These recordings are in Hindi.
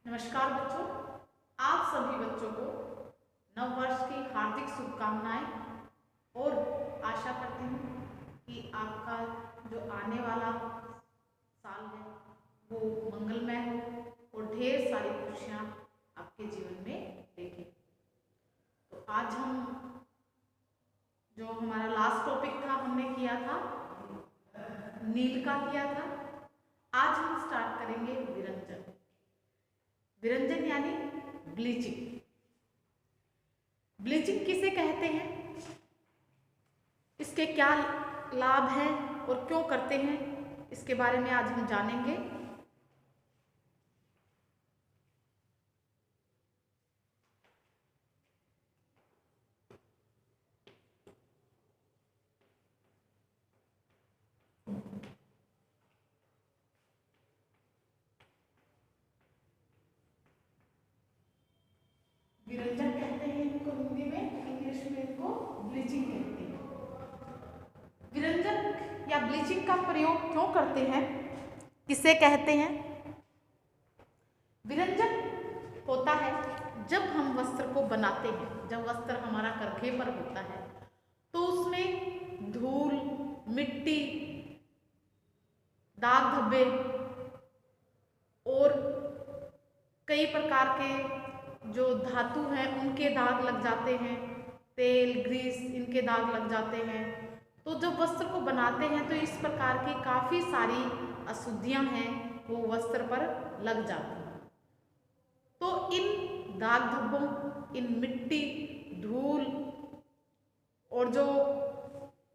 नमस्कार बच्चों, आप सभी बच्चों को नव वर्ष की हार्दिक शुभकामनाएं और आशा करती हूँ कि आपका जो आने वाला साल है वो मंगलमय हो और ढेर सारी खुशियाँ आपके जीवन में लेके। तो आज हम जो हमारा लास्ट टॉपिक था हमने किया था नील का किया था। आज हम स्टार्ट करेंगे विरंजन। विरंजन यानी ब्लीचिंग। ब्लीचिंग किसे कहते हैं, इसके क्या लाभ हैं और क्यों करते हैं, इसके बारे में आज हम जानेंगे। विरंजन कहते हैं इनको हिंदी में, इंग्लिश में इनको ब्लीचिंग कहते हैं। विरंजन या ब्लीचिंग का प्रयोग क्यों करते हैं, किसे कहते हैं? विरंजन होता है जब हम वस्त्र को बनाते हैं, जब वस्त्र हमारा करखे पर होता है तो उसमें धूल, मिट्टी, दाग धब्बे और कई प्रकार के जो धातु हैं उनके दाग लग जाते हैं, तेल, ग्रीस, इनके दाग लग जाते हैं। तो जब वस्त्र को बनाते हैं तो इस प्रकार की काफ़ी सारी अशुद्धियां हैं वो वस्त्र पर लग जाती हैं। तो इन दाग धब्बों, इन मिट्टी, धूल और जो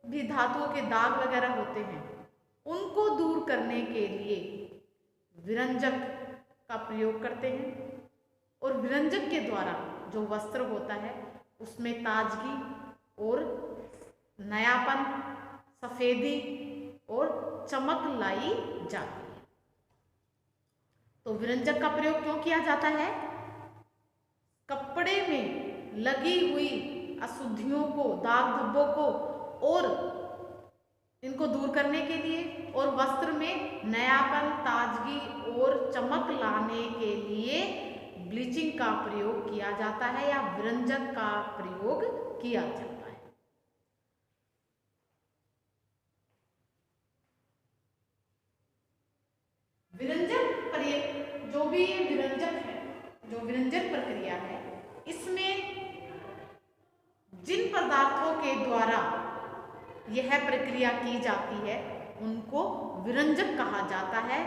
भी धातुओं के दाग वगैरह होते हैं उनको दूर करने के लिए विरंजक का प्रयोग करते हैं। और विरंजक के द्वारा जो वस्त्र होता है उसमें ताजगी और नयापन, सफेदी और चमक लाई जाती है। तो विरंजक का प्रयोग क्यों किया जाता है? कपड़े में लगी हुई अशुद्धियों को, दाग धब्बों को और इनको दूर करने के लिए, और वस्त्र में नयापन, ताजगी और चमक लाने के लिए ब्लीचिंग का प्रयोग किया जाता है या विरंजक का प्रयोग किया जाता है। विरंजक जो भी ये विरंजक है, जो विरंजन प्रक्रिया है, इसमें जिन पदार्थों के द्वारा यह प्रक्रिया की जाती है उनको विरंजक कहा जाता है,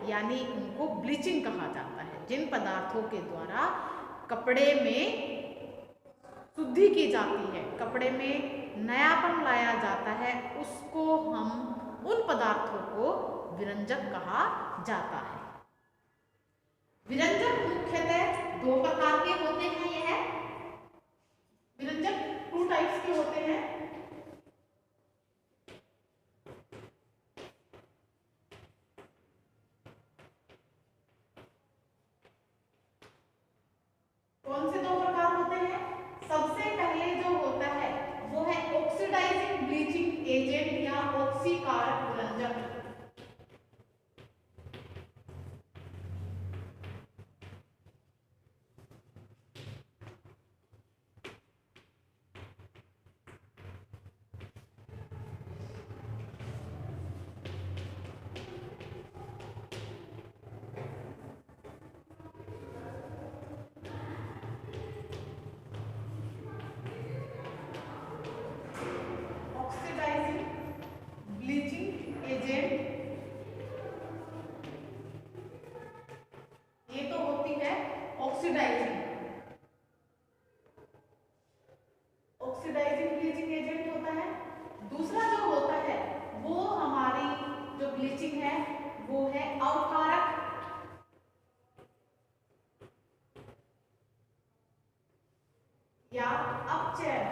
यानी उनको ब्लीचिंग कहा जाता है। जिन पदार्थों के द्वारा कपड़े में शुद्धि की जाती है, कपड़े में नयापन लाया जाता है, उसको हम उन पदार्थों को विरंजक कहा जाता है। विरंजक मुख्यतः दो प्रकार के होते हैं। यह विरंजक 2 टाइप्स के होते हैं। कौन से 2 प्रकार होते हैं? सबसे पहले जो होता है वो है ऑक्सीडाइजिंग ब्लीचिंग एजेंट या ऑक्सीकारक विरंजक। ऑक्सीडाइजिंग ब्लीचिंग एजेंट होता है। दूसरा जो होता है वो हमारी जो ब्लीचिंग है वो है अवकारक या अपचयन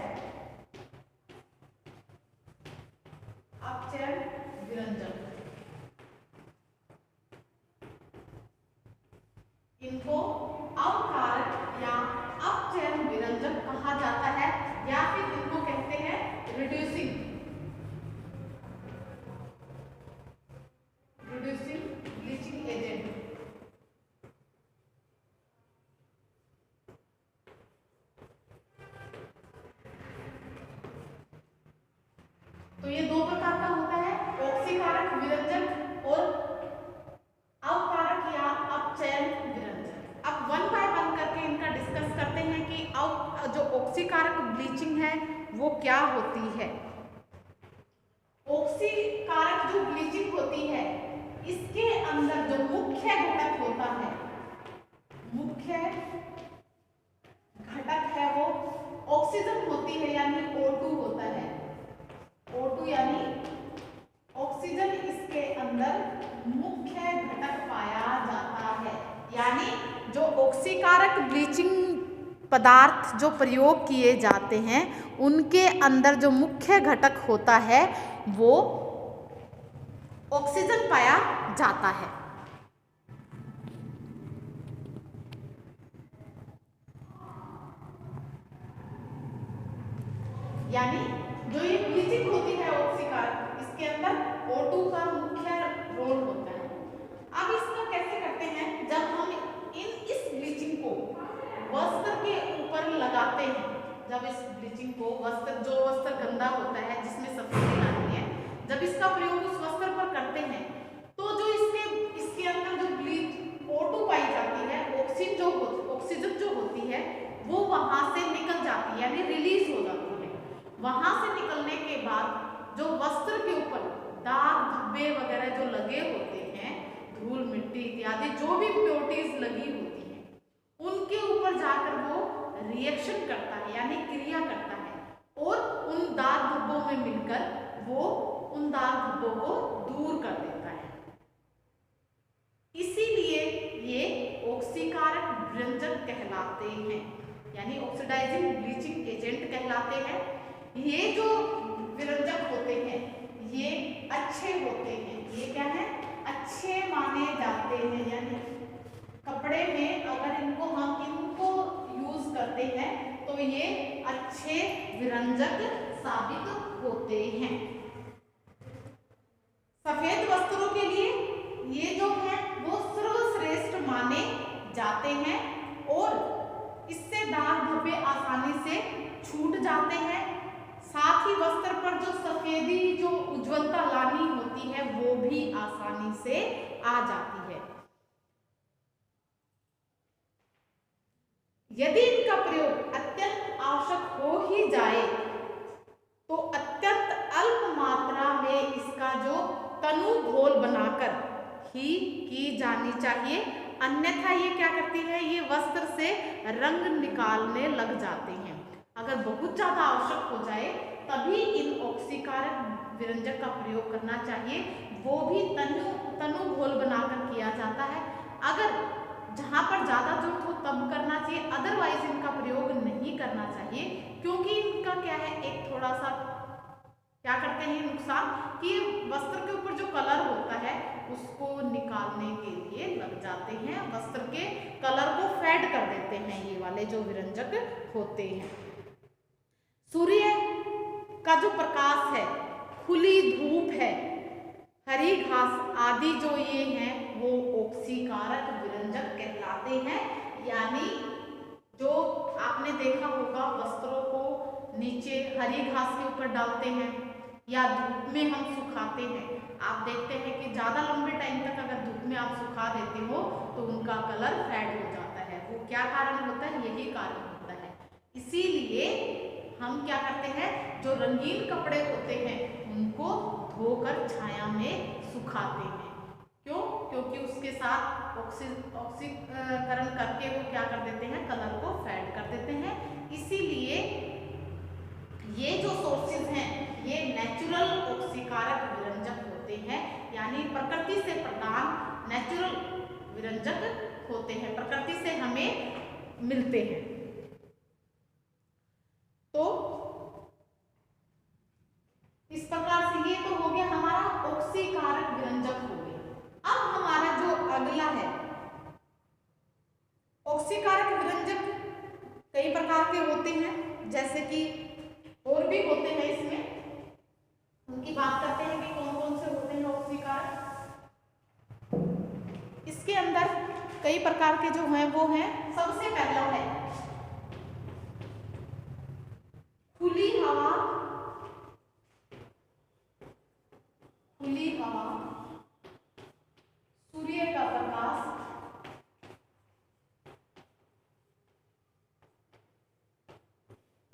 विरंजक। इनको अवकारक या अपचयन विरंजक कहा जाता है या फिर इनको कहते हैं रिड्यूसिंग ब्लीचिंग एजेंट। तो ये दो प्रकार का होता है, ऑक्सीकारक विरंजक और अवकारक या अपचयन विरंजक। अब वन बाय वन करके इनका डिस्कस करते हैं कि जो ऑक्सीकारक ब्लीचिंग है वो क्या होती है। ऑक्सीकारक जो ब्लीचिंग होती है इसके अंदर जो मुख्य घटक होता है, मुख्य घटक है वो ऑक्सीजन होती है, यानी O2 होता है। O2 यानी ऑक्सीजन इसके अंदर मुख्य घटक पाया जाता है। यानी जो ऑक्सीकारक ब्लीचिंग पदार्थ जो प्रयोग किए जाते हैं उनके अंदर जो मुख्य घटक होता है वो ऑक्सीजन पाया जाता है। यानी जो ये ब्लीचिंग होती है ऑक्सीकारक, इसके अंदर O2 का मुख्य रोल होता है। अब इसका कैसे करते हैं, जब हम इस ब्लीचिंग को वस्त्र के ऊपर लगाते हैं, जब इस ब्लीचिंग को जो वस्त्र गंदा होता है जिसमें सफेदी लानी है, जब इसका प्रयोग उस वस्त्र पर करते हैं तो जो इसके अंदर जो O2 पाई जाती है, ऑक्सीजन जो होती है वो वहां से निकल जाती है, यानी रिलीज हो जाती है। वहां से निकलने के बाद जो वस्त्र के ऊपर दाग धब्बे वगैरह जो लगे होते हैं, धूल मिट्टी इत्यादि जो भी इम्प्योरिटीज लगी होती हैं, उनके ऊपर जाकर वो रिएक्शन करता है, यानी क्रिया करता है और उन दाग धब्बों में मिलकर वो उन दाग धब्बों को दूर कर देता है। इसीलिए ये ऑक्सीकारक विरंजक कहलाते हैं, यानी ऑक्सीडाइजिंग ब्लीचिंग एजेंट कहलाते हैं। ये जो विरंजक होते हैं ये अच्छे होते हैं, ये क्या है, अच्छे माने जाते हैं। यानी कपड़े में अगर हम इनको यूज करते हैं तो ये अच्छे विरंजक साबित होते हैं। सफेद वस्त्रों के लिए ये जो है वो सर्वश्रेष्ठ माने जाते हैं और इससे दाग धब्बे आसानी से छूट जाते हैं। साथ ही वस्त्र पर जो सफेदी जो उज्ज्वलता लानी होती है वो भी आसानी से आ जाती है। यदि इनका प्रयोग अत्यंत आवश्यक हो ही जाए तो अत्यंत अल्प मात्रा में इसका जो तनु घोल बनाकर ही की जानी चाहिए, अन्यथा ये क्या करती है, ये वस्त्र से रंग निकालने लग जाते हैं। अगर बहुत ज्यादा आवश्यक हो जाए तभी इन ऑक्सीकारक विरंजक का प्रयोग करना चाहिए, वो भी तनु घोल बनाकर किया जाता है। अगर जहां पर ज्यादा जरूरत हो तब करना चाहिए, अदरवाइज इनका प्रयोग नहीं करना चाहिए, क्योंकि इनका क्या है, एक थोड़ा सा क्या करते हैं नुकसान कि वस्त्र के ऊपर जो कलर होता है उसको निकालने के लिए लग जाते हैं, वस्त्र के कलर को फेड कर देते हैं ये वाले जो विरंजक होते हैं। सूर्य का जो प्रकाश है, खुली धूप है, हरी घास आदि जो ये हैं वो ऑक्सीकारक विरंजक कहलाते हैं। यानी जो आपने देखा होगा वस्त्रों को नीचे हरी घास के ऊपर डालते हैं या धूप में हम सुखाते हैं, आप देखते हैं कि ज़्यादा लंबे टाइम तक अगर धूप में आप सुखा देते हो तो उनका कलर फेड हो जाता है। वो क्या कारण होता है, यही कारण होता है। इसीलिए हम क्या करते हैं, जो रंगीन कपड़े होते हैं उनको धोकर छाया में सुखाते हैं। क्यों? क्योंकि उसके साथ ऑक्सीकरण करके वो क्या कर देते हैं, कलर को फेड कर देते हैं। इसीलिए ये जो सोर्सेज हैं ये नेचुरल ऑक्सीकारक विरंजक होते हैं, यानी प्रकृति से प्रदान नेचुरल विरंजक होते हैं, प्रकृति से हमें मिलते हैं। तो इस प्रकार से ये तो हो गया हमारा ऑक्सीकारक विरंजक हो गया। अब हमारा जो अगला है, ऑक्सीकारक विरंजक कई प्रकार के होते हैं, जैसे कि और भी होते हैं, इसमें उनकी बात करते हैं कि कौन कौन से होते हैं ऑक्सीकारक। इसके अंदर कई प्रकार के जो हैं वो हैं, सबसे पहला है खुली हवा प्रकाश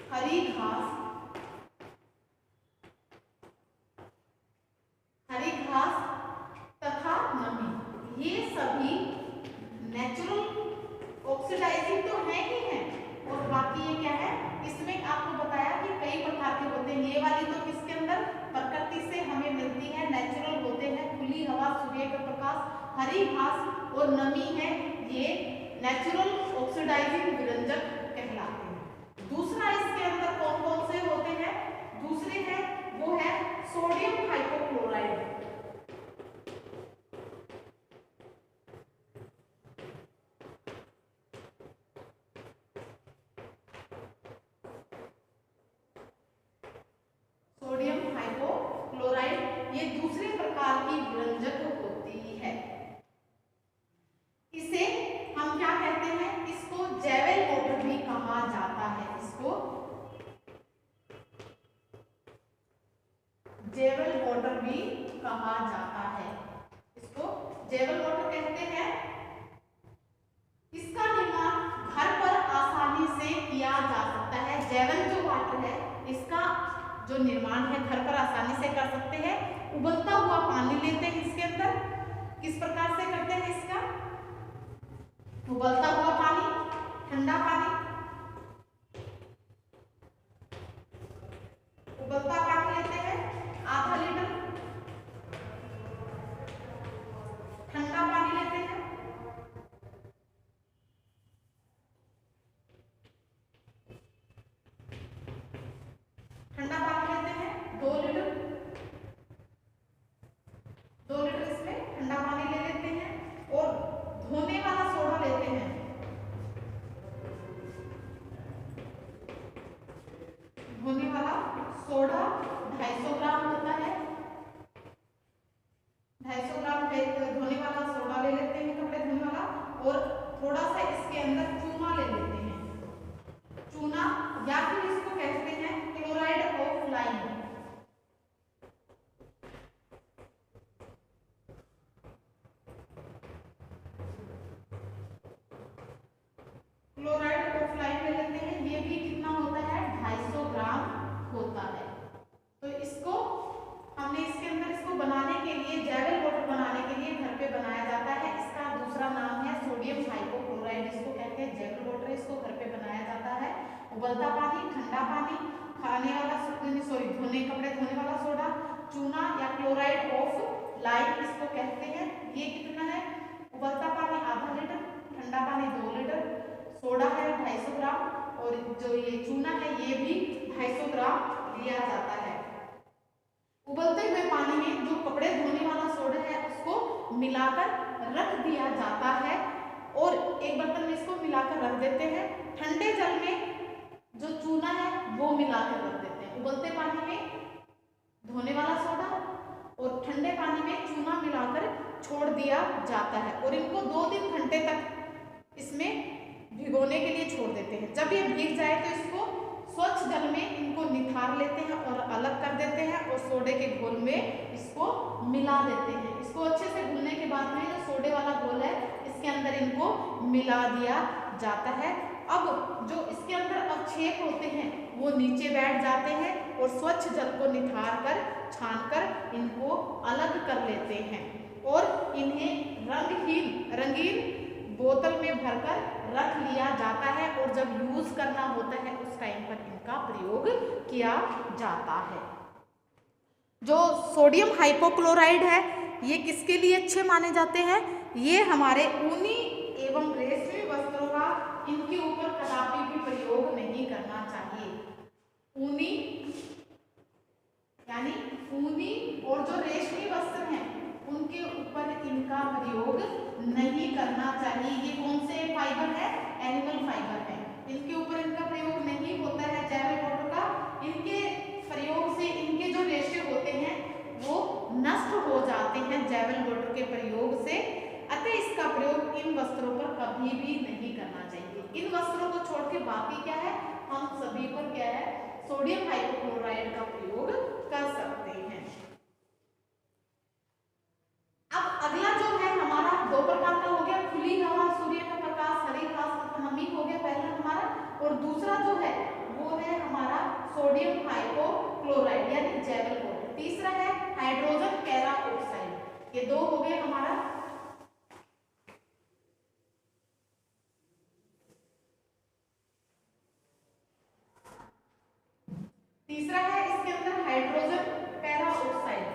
हरी घास तथा नमी, ये सभी नेचुरल ऑक्सीडाइजिंग तो है ही है। और बाकी ये क्या है, इसमें आपको बताया कि कई प्रकार के होते हैं। ये वाली तो किसके अंदर, प्रकृति से हमें मिलती है, नेचुरल होते हैं। खुली हवा, सूर्य का प्रकाश, हरी घास और नमी है, ये नेचुरल ऑक्सीडाइजिंग विरंजक कहलाते हैं। दूसरा इसके अंदर कौन कौन से होते हैं, दूसरे हैं वो है सोडियम हाइपोक्लोराइड। सोडियम हाइपोक्लोराइड ये दूसरे प्रकार की विरंजक होती है। इसे हम क्या कहते हैं, इसको जेवेल वाटर भी कहा जाता है। इसको जेवेल वाटर भी कहा जाता है। इसको जेवेल वाटर कहते हैं। इसका निर्माण घर पर आसानी से किया जा सकता है। जेवेल जो वाटर है, इसका जो निर्माण है घर पर आसानी से कर सकते हैं। उबलता हुआ पानी लेते हैं इसके अंदर, किस प्रकार से करते हैं इसका, उबलता हुआ पानी, ठंडा पानी, उबलता पानी लेते हैं आधा लीटर, ठंडा पानी लेते हैं ठंडा पानी लेते हैं 2 लीटर, 2 लीटर इसमें ठंडा पानी ले लेते हैं। और धोने वाला सोडा लेते हैं, धोने वाला सोडा 250 ग्राम होता है। 250 ग्राम धोने वाला सोडा ले लेते हैं, कपड़े धोने वाला। और थोड़ा सा इसके अंदर चूना ले लेते हैं, चूना या फिर इसको कहते हैं chloride of lime. Chloride of lime ले लेते हैं, ये भी कितना होता है, 250 ग्राम होता है। तो इसको हमने इसके अंदर इसको बनाने के लिए, जेवेल वाटर बनाने के लिए घर पे बनाया जाता है। इसका दूसरा नाम है सोडियम हाइपोक्लोराइड, इसको कहते हैं जेवेल वाटर। इसको घर पे बनाया जाता है। उबलता पानी, ठंडा पानी, खाने वाला धोने कपड़े धोने वाला सोडा, चूना या क्लोराइड ऑफ लाइम इसको कहते हैं। ये कितना है, उबलता पानी आधा लीटर, ठंडा पानी 2 लीटर, सोडा है 250 ग्राम और जो ये चूना है ये भी 250 ग्राम लिया जाता है। उबलते हुए पानी में जो कपड़े धोने वाला सोडा है उसको मिलाकर रख दिया जाता है और एक बर्तन में इसको मिलाकर रख देते हैं। ठंडे जल में जो चूना है वो मिलाकर रख देते हैं। उबलते पानी में धोने वाला सोडा और ठंडे पानी में चूना मिलाकर छोड़ दिया जाता है और इनको 2-3 घंटे तक इसमें भिगोने के लिए छोड़ देते हैं। जब ये भीग जाए तो इसको स्वच्छ जल में इनको निथार लेते हैं और अलग कर देते हैं और सोडे के घोल में इसको मिला देते हैं। इसको अच्छे से घुलने के बाद में जो सोडे वाला घोल है इसके अंदर इनको मिला दिया जाता है। अब जो इसके अंदर अवक्षेप होते हैं वो नीचे बैठ जाते हैं और स्वच्छ जल को निथार कर छानकर इनको अलग कर लेते हैं और इन्हें रंगीन बोतल में भरकर रख लिया जाता है और जब यूज करना होता है उस टाइम पर इनका प्रयोग किया जाता है। जो सोडियम हाइपोक्लोराइड है ये किसके लिए अच्छे माने जाते हैं, ये हमारे ऊनी एवं रेशमी वस्त्रों का इनके ऊपर कदापि भी प्रयोग नहीं करना चाहिए। ऊनी यानी ऊनी और जो रेशमी वस्त्र हैं उनके ऊपर इनका प्रयोग नहीं करना चाहिए। ये कौन से फाइबर है, एनिमल फाइबर है, इनके ऊपर इनका प्रयोग नहीं होता है जेवेल वाटर का। इनके प्रयोग से इनके जो रेशे होते हैं वो नष्ट हो जाते हैं जेवेल वाटर के प्रयोग से। अतः इसका प्रयोग इन वस्त्रों पर कभी भी नहीं करना चाहिए। इन वस्त्रों को छोड़ के बाकी क्या है, हम सभी पर क्या है, सोडियम हाइपोक्लोराइड का प्रयोग कर सकते हैं। अब अगला जो है हमारा 2 प्रकार का और दूसरा जो है वो है हमारा सोडियम हाइपोक्लोराइड यानी जैवल कोड। तीसरा है हाइड्रोजन पैरा ऑक्साइड। ये दो हो गए हमारा। तीसरा है इसके अंदर hydrogen para oxide.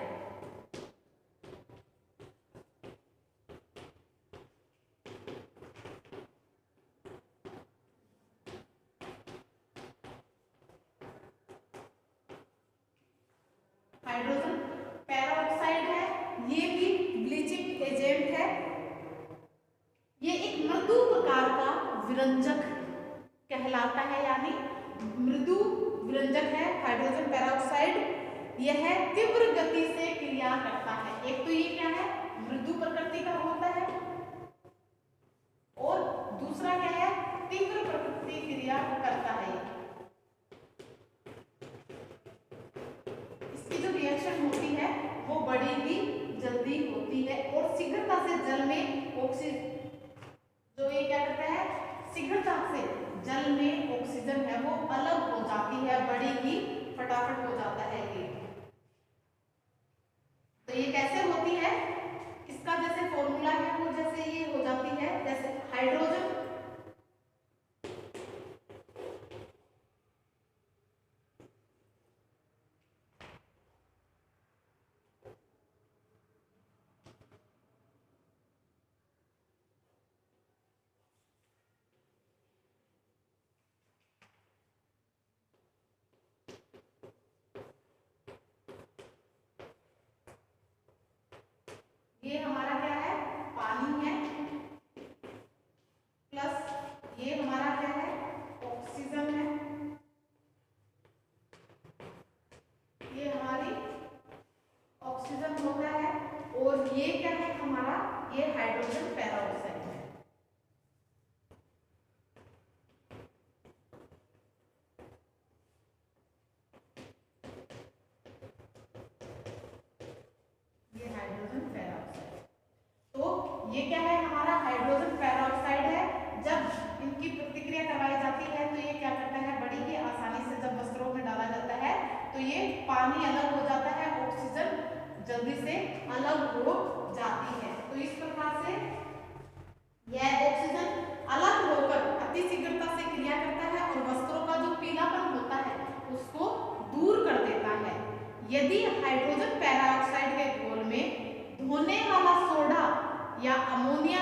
Hydrogen peroxide है, ये भी ब्लीचिंग एजेंट है। ये एक मृदु प्रकार का विरंजक कहलाता है, यानी मृदु विरंजक है हाइड्रोजन पेरोक्साइड। यह तीव्र गति से क्रिया करता है। एक तो ये क्या है, मृदु प्रकृति का होता है, और दूसरा क्या है, तीव्र प्रकृति क्रिया करता है। रिएक्शन होती है वो बड़ी ही जल्दी होती है और शीघ्रता से जल में ऑक्सीजन, जो ये क्या करता है, शीघ्रता से जल में ऑक्सीजन है वो अलग हो जाती है, बड़ी ही फटाफट हो जाता है ये। तो ये कैसे होती है, इसका जैसे फॉर्मूला है वो जैसे ये हो जाती है, जैसे हाइड्रोजन ये हमारा क्या है, पानी है, प्लस ये हमारा क्या है, ऑक्सीजन है। ये हमारी ऑक्सीजन होता है, और ये क्या है हमारा, ये हाइड्रोजन पेरोक्साइड है। ये हाइड्रोजन पेरोक्साइड, तो ये क्या है हमारा हाइड्रोजन पेरोक्साइड है। जब इनकी प्रतिक्रिया करवाई जाती है तो ये क्या करता है, बड़ी ही आसानी से जब वस्त्रों में डाला जाता है तो ये पानी अलग हो जाता है, ऑक्सीजन जल्दी से अलग हो जाती है। तो इस प्रकार से यह ऑक्सीजन अलग होकर अति शीघ्रता से क्रिया करता है और वस्त्रों का जो पीलापन होता है उसको दूर कर देता है। यदि हाइड्रोजन पेरोक्साइड के घोल में धोने वाला सोडा या अमोनिया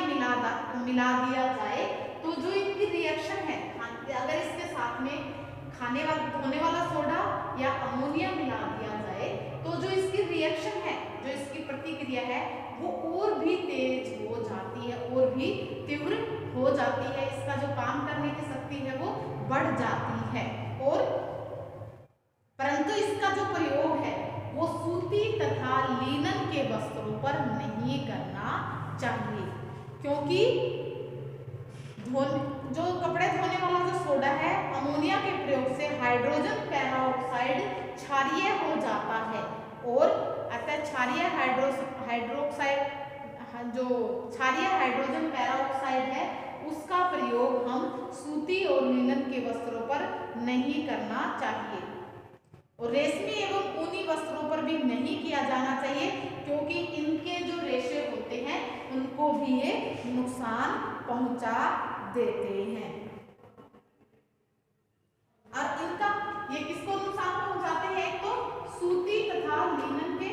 मिला दिया जाए तो जो इनकी रिएक्शन है, अगर इसके साथ में धोने वाला सोडा या अमोनिया मिला दिया जाए तो जो इसकी रिएक्शन है, जो इसकी प्रतिक्रिया है वो और भी तेज हो जाती है, और भी तीव्र हो जाती है। इसका जो काम करने की शक्ति है वो बढ़ जाती है। और परंतु इसका जो प्रयोग है वो सूती तथा लिनन के वस्त्रों पर नहीं करना चाहिए, क्योंकि जो कपड़े धोने वाला जो सोडा है, अमोनिया के प्रयोग से हाइड्रोजन पेरोक्साइड क्षारीय हो जाता है, और अतः क्षारीय हाइड्रोक्साइड, जो क्षारीय हाइड्रोजन पेरोक्साइड है उसका प्रयोग हम सूती और लिनन के वस्त्रों पर नहीं करना चाहिए, और रेशमी एवं ऊनी वस्त्रों पर भी नहीं किया जाना चाहिए, क्योंकि इनके जो रेशे होते हैं उनको भी ये नुकसान पहुंचा देते हैं। और इनका ये किसको नुकसान पहुंचाते हैं, एक तो सूती तथा लिनन के,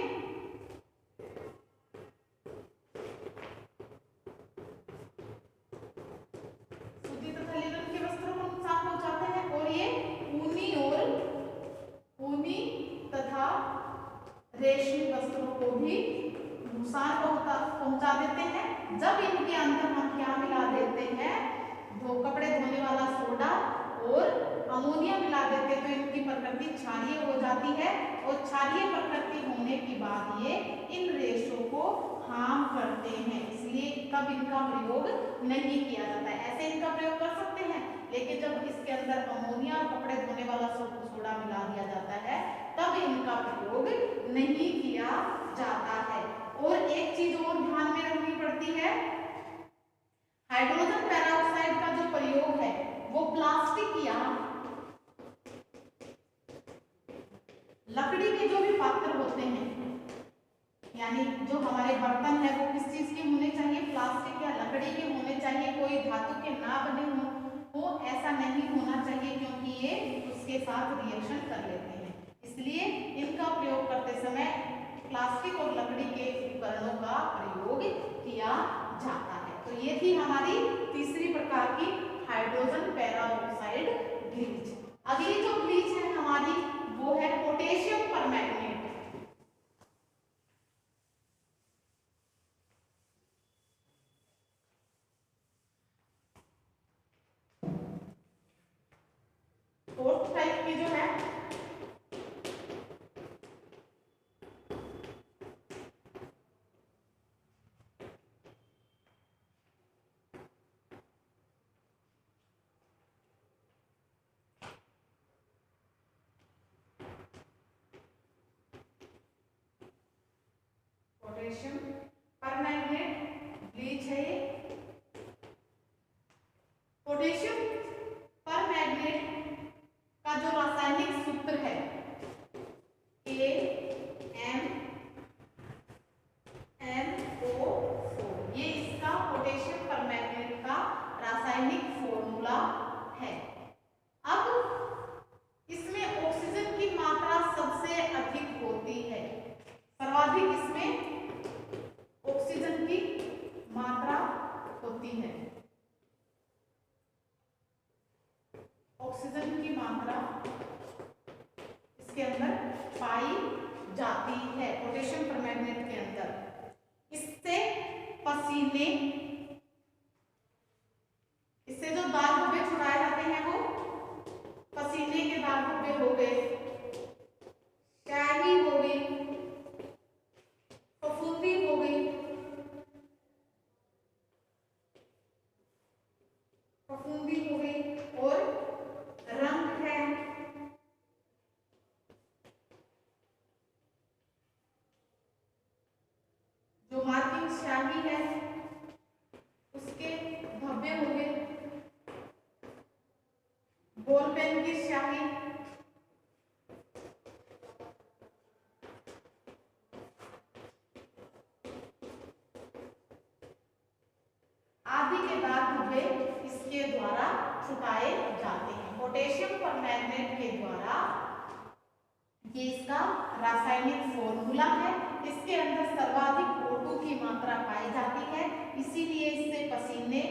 सूती तथा लिनन के वस्त्रों को नुकसान पहुंचाते हैं, और ये ऊनी तथा रेशमी वस्त्रों को भी नुकसान पहुंचा देते हैं। जब इनके अंदर हम क्या मिला देते हैं, कपड़े धोने वाला सोडा और अमोनिया मिला देते हैं तो इनकी प्रकृति क्षारीय हो जाती है, और क्षारीय प्रकृति होने के बाद ये इन रेशों को हार्म करते हैं, इसलिए तब इनका प्रयोग नहीं किया जाता है। ऐसे इनका प्रयोग कर सकते हैं, लेकिन जब इसके अंदर अमोनिया और कपड़े धोने वाला सोडा मिला दिया जाता है तब इनका प्रयोग नहीं किया जाता है। और एक चीज और ध्यान में रखनी पड़ती है, हाइड्रोजन पेरोक्साइड का जो प्रयोग है वो प्लास्टिक या पात्र होते हैं, यानी जो हमारे बर्तन है वो किस चीज के होने चाहिए, प्लास्टिक या लकड़ी के होने चाहिए, कोई धातु के ना बने हो, वो ऐसा नहीं होना चाहिए क्योंकि ये उसके साथ रिएक्शन कर लेते हैं। इसलिए इनका प्रयोग करते समय प्लास्टिक और लकड़ी के उपकरणों का प्रयोग किया जाता है। तो ये थी हमारी तीसरी प्रकार की हाइड्रोजन पेरोक्साइड ब्लीच। अगली जो ब्लीच है हमारी वो है पोटेशियम परमैंगनेट। फोर्थ टाइप की जो है पोटेशियम परमैंगनेट ब्लीच है ये। पोटेशियम परमैंगनेट का जो रासायनिक सूत्र है KMnO4, ये इसका पोटेशियम परमैंगनेट का रासायनिक फॉर्मूला है। अब इसमें ऑक्सीजन की मात्रा सबसे अधिक होती है, सर्वाधिक इसमें ऑक्सीजन की मात्रा होती है। ऑक्सीजन की मात्रा इसके अंदर पाई जाती है पोटेशियम परमैंगनेट के अंदर। इससे पसीने, इससे जो दाग धब्बे छुड़ाए जाते हैं वो पसीने के दाग धब्बे हो गए, स्याही हो गई, फफूंदी हो गई, फफूंदी हो गई, और रंग है, जो मार्किंग स्याही है उसके धब्बे हो गए, बॉल पेन की स्याही, आदि के दाग धब्बे इसके द्वारा छुटाए जाते हैं। पोटेशियम परमैंगनेट के द्वारा, ये इसका रासायनिक फॉर्मूला है। इसके अंदर सर्वाधिक O2 की मात्रा पाई जाती है, इसीलिए इससे पसीने,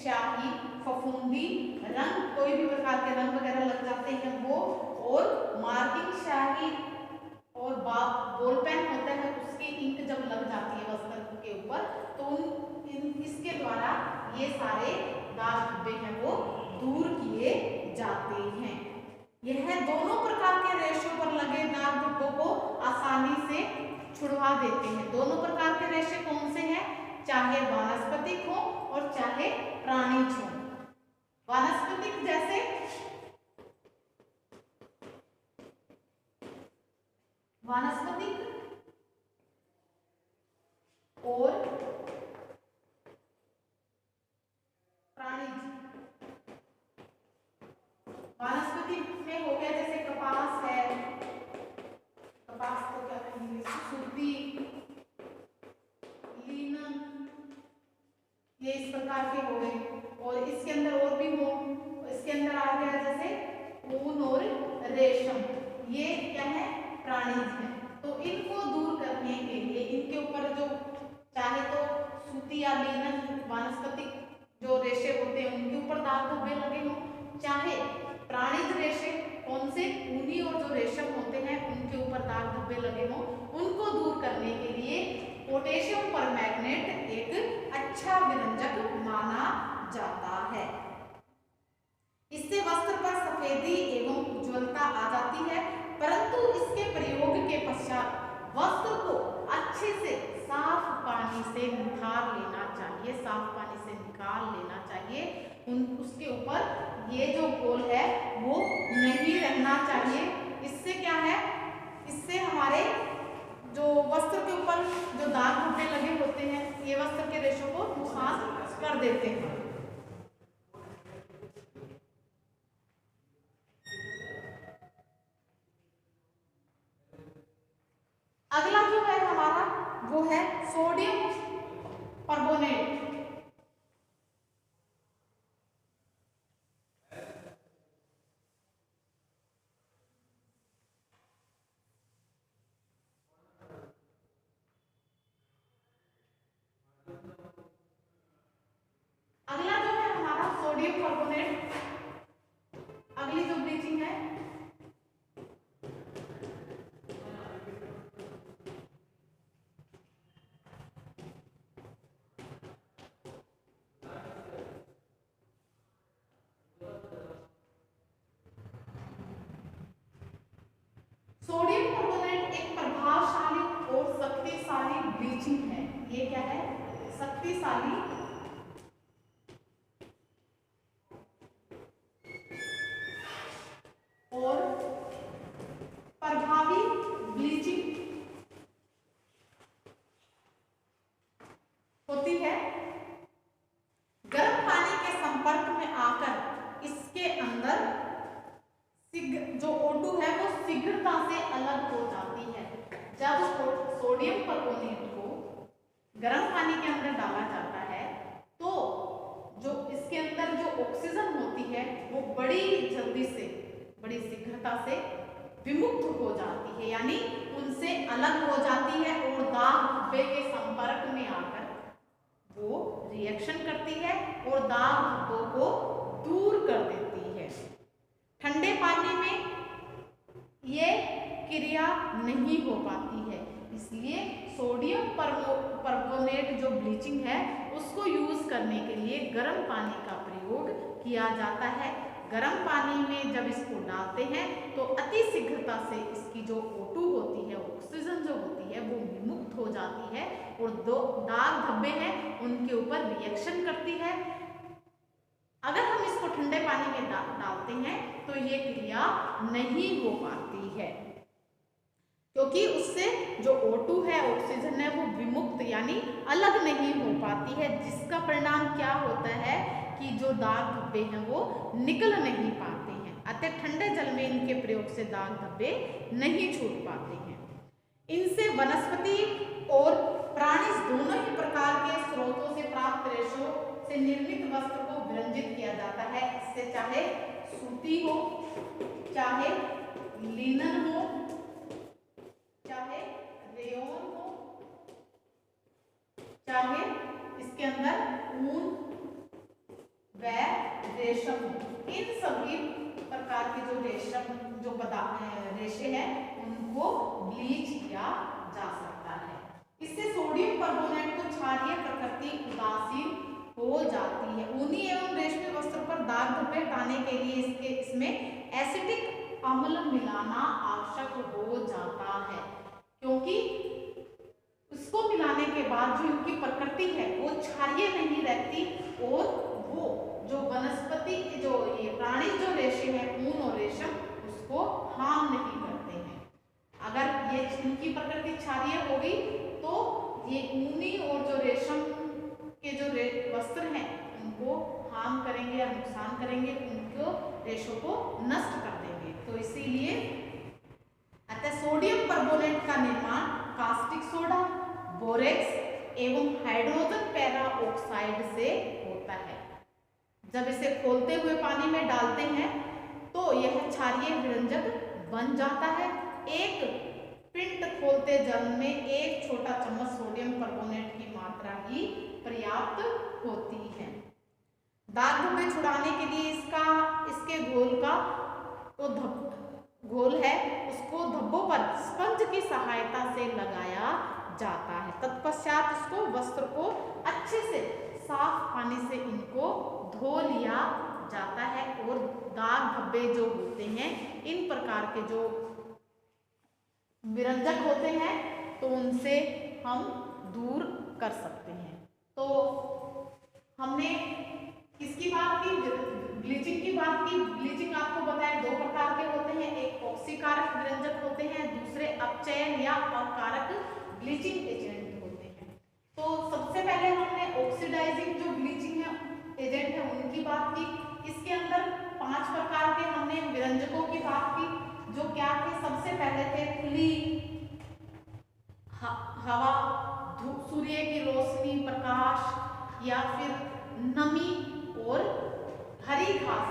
स्याही, फफूंदी, रंग, कोई भी प्रकार के रंग वगैरह लग जाते हैं वो, और मार्किंग स्याही और बॉल पेन होता है उसकी इंक जब लग जाती है वस्त्र के ऊपर तो इसके द्वारा ये सारे दाग धब्बे हैं वो दूर किए जाते हैं। यह दोनों प्रकार के रेशों पर लगे दाग धब्बों को आसानी से छुड़वा देते हैं। दोनों प्रकार के रेशे कौन से हैं, चाहे वानस्पतिक हो और चाहे प्राणिज हो। वानस्पतिक जैसे वानस्पतिक और प्राणिज। वानस्पतिक में हो गया जैसे कपास है, कपास को क्या कहेंगे, सूती, लीनन, ये इस प्रकार के हो गए। और इसके अंदर और भी हो, इसके अंदर आ गया जैसे ऊन और रेशम, ये क्या है, प्राणिज है। तो इनको दूर करने के लिए इनके ऊपर जो चाहे तो सूती या लीनन वानस्पतिक जो रेशे होते हैं उनके ऊपर दाग धब्बे लगे हों, चाहे प्राणिज रेशे कौन से, ऊनी और जो रेशम होते हैं उनके ऊपर दाग धब्बे लगे हों, उनको दूर करने के लिए पोटेशियम परमैंगनेट एक अच्छा विरंजक माना जाता है। इससे वस्त्र पर सफेदी एवं उज्ज्वलता आ जाती है, परंतु इसके प्रयोग के पश्चात वस्त्र को अच्छे से साफ पानी से निखार लेना चाहिए, साफ पानी से निकाल लेना चाहिए। उसके ऊपर ये जो घोल है वो नहीं रहना चाहिए। इससे क्या है, इससे हमारे जो वस्त्र के ऊपर जो दाग धब्बे लगे होते हैं ये वस्त्र के रेशों को नुकसान कर देते हैं। परबोनेट, अगली जो ब्लीचिंग है सोडियम परबोनेट एक प्रभावशाली और शक्तिशाली ब्लीचिंग है। ये क्या है? शक्तिशाली और प्रभावी ब्लीचिंग होती है। गर्म पानी के संपर्क में आकर इसके अंदर जो O2 है वो शीघ्रता से अलग हो जाती है। जब सोडियम परबोनेट को गर्म पानी के अंदर डाला जाता है तो जो इसके अंदर जो ऑक्सीजन होती है वो बड़ी जल्दी से, बड़ी शीघ्रता से विमुक्त हो जाती है, यानी उनसे अलग हो जाती है और दाग धब्बे के संपर्क में आकर वो रिएक्शन करती है और दाग धब्बों को दूर कर देती है। ठंडे पानी में ये क्रिया नहीं हो पाती है, इसलिए सोडियम परबोनेट जो ब्लीचिंग है उसको यूज करने के लिए गर्म पानी का प्रयोग किया जाता है। गर्म पानी में जब इसको डालते हैं तो अति शीघ्रता से इसकी जो O2 होती है, ऑक्सीजन जो होती है वो विमुक्त हो जाती है और दो दाग धब्बे हैं उनके ऊपर रिएक्शन करती है। अगर हम इसको ठंडे पानी में डालते हैं तो ये क्रिया नहीं हो पाती है, क्योंकि उससे जो O2 है, ऑक्सीजन है, वो विमुक्त यानी अलग नहीं हो पाती है, जिसका परिणाम क्या होता है कि जो दाग धब्बे हैं वो निकल नहीं पाते हैं। अतः ठंडे जल में इनके प्रयोग से दाग धब्बे नहीं छूट पाते हैं। इनसे वनस्पति और प्राणी दोनों ही प्रकार के स्रोतों से प्राप्त रेशों से निर्मित वस्त्र को विरंजित किया जाता है। इससे चाहे सूती हो, चाहे लिनन हो, चाहे रेयन हो, चाहे इसके अंदर ऊन व रेशम, इन सभी प्रकार के जो रेशे हैं उनको ब्लीच किया जा सकता है। इससे सोडियम परबोनेट को क्षारीय प्रकृति उदासीन हो जाती है। ऊनी एवं रेशमी वस्त्र पर दाग धब्बे हटाने के लिए इसमें एसिटिक अम्ल मिलाना आवश्यक हो जाता है, क्योंकि उसको मिलाने के बाद जो इनकी प्रकृति है वो क्षारीय नहीं रहती और वो जो वनस्पति जो ये प्राणी जो रेशे हैं, ऊन और रेशम, उसको हार्म नहीं करते हैं। अगर ये इनकी प्रकृति क्षारीय होगी तो ये ऊनी और जो रेशम के जो वस्त्र हैं उनको हार्म करेंगे या नुकसान करेंगे, उनको रेशों को नष्ट कर देंगे। तो इसीलिए अतः सोडियम परबोनेट का निर्माण कास्टिक सोडा, बोरेक्स एवं हाइड्रोजन पेरा ऑक्साइड से होता है। जब इसे खोलते हुए पानी में डालते हैं तो यह क्षारीय विरंजक बन जाता है। एक पिंड खोलते जल में 1 छोटा चम्मच सोडियम परबोनेट की मात्रा ही पर्याप्त होती है। दाग धब्बे छुड़ाने के लिए इसके घोल है उसको धब्बों पर स्पंज की सहायता से लगाया जाता है। तत्पश्चात इसको वस्त्र को अच्छे से साफ पानी से इनको धो लिया जाता है और दाग धब्बे जो होते हैं, इन प्रकार के जो विरंजक होते हैं तो उनसे हम दूर कर सकते हैं। तो हमने किसकी बात की? ब्लीचिंग की बात की। ब्लीचिंग आपको बताया 2 प्रकार के होते हैं, एक ऑक्सीकारक विरंजक होते हैं, दूसरे अपचयन या अकारक ब्लीचिंग एजेंट होते हैं। तो सबसे पहले हमने ऑक्सीडाइजिंग जो ब्लीचिंग है एजेंट है उनकी बात की। इसके अंदर 5 प्रकार के हमने विरंजकों की बात की, जो क्या थे? सबसे पहले थे खुली हवा, सूर्य की रोशनी, प्रकाश या फिर नमी और हरी घास,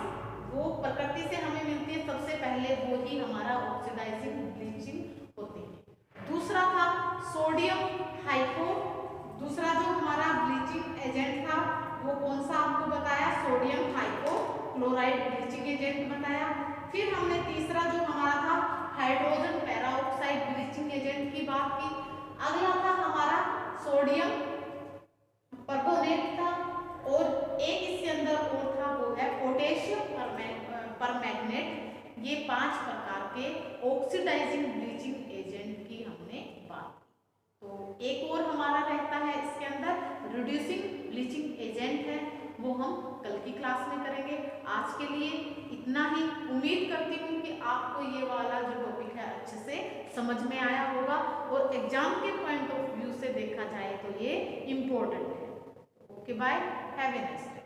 वो प्रकृति से हमें मिलती है सबसे पहले, वो ही हमारा ऑक्सीडाइजिंग ब्लीचिंग होती है। दूसरा था सोडियम हाइपो, दूसरा जो हमारा ब्लीचिंग एजेंट था वो कौन सा आपको बताया? सोडियम हाइपो हमने तीसरा जो हमारा था हाइड्रोजन पेरोक्साइड ब्लीचिंग एजेंट की बात की। अगला था हमारा सोडियम परबोनेट था, और एक इसके अंदर और था वो है पोटेशियम परमैंगनेट। ये 5 प्रकार के ऑक्सीडाइजिंग ब्लीचिंग एजेंट की हमने बात की। तो एक और हमारा रहता है इसके अंदर रिड्यूसिंग ब्लीचिंग एजेंट है, वो हम कल की क्लास में करेंगे। आज के लिए इतना ही। उम्मीद करती हूँ कि आपको ये वाला जो टॉपिक है अच्छे से समझ में आया होगा, और एग्जाम के पॉइंट ऑफ व्यू से देखा जाए तो ये इम्पोर्टेंट है। Okay bye, have a nice day.